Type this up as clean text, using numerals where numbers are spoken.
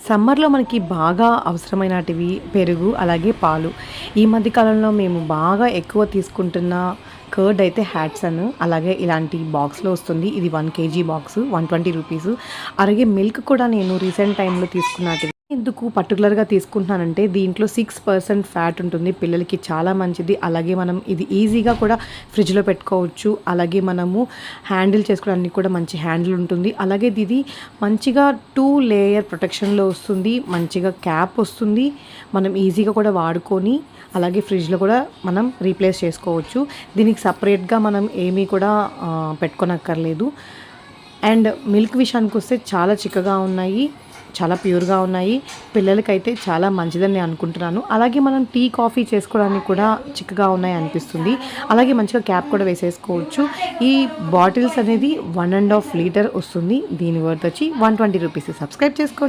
సమ్మర్‌లో మనకి బాగా అవసరమైనటివి పెరుగు, అలాగే పాలు. ఈ మధ్య కాలంలో మేము బాగా ఎక్కువ తీసుకుంటున్న కర్డ్ అయితే హాట్సన్. అలాగే ఇలాంటి బాక్స్‌లో వస్తుంది. ఇది 1 కేజీ బాక్సు, ₹120. అలాగే మిల్క్ కూడా నేను రీసెంట్ టైమ్‌లో తీసుకున్నటివి. ఎందుకు పర్టిక్యులర్‌గా తీసుకుంటున్నానంటే దీంట్లో 6% ఫ్యాట్ ఉంటుంది. పిల్లలకి చాలా మంచిది. అలాగే మనం ఇది ఈజీగా కూడా ఫ్రిడ్జ్‌లో పెట్టుకోవచ్చు. అలాగే మనము హ్యాండిల్ చేసుకోవడానికి కూడా మంచి హ్యాండిల్ ఉంటుంది. అలాగే ఇది మంచిగా 2 లేయర్ ప్రొటెక్షన్‌లో వస్తుంది. మంచిగా క్యాప్ వస్తుంది. మనం ఈజీగా కూడా వాడుకొని అలాగే ఫ్రిడ్జ్‌లో కూడా మనం రీప్లేస్ చేసుకోవచ్చు. దీనికి సెపరేట్‌గా మనం ఏమీ కూడా పెట్టుకోనక్కర్లేదు. అండ్ మిల్క్ విషయానికొస్తే చాలా చిక్కగా ఉన్నాయి. చాలా ప్యూర్‌గా ఉన్నాయి. పిల్లలకైతే చాలా మంచిదని నేను అనుకుంటున్నాను. అలాగే మనం టీ, కాఫీ చేసుకోవడానికి కూడా చిక్కగా ఉన్నాయి అనిపిస్తుంది. అలాగే మంచిగా క్యాప్ కూడా వేసేసుకోవచ్చు. ఈ బాటిల్స్ అనేది 1 ½ లీటర్ వస్తుంది. దీని వర్త్ వచ్చి ₹120. సబ్స్క్రైబ్ చేసుకోండి.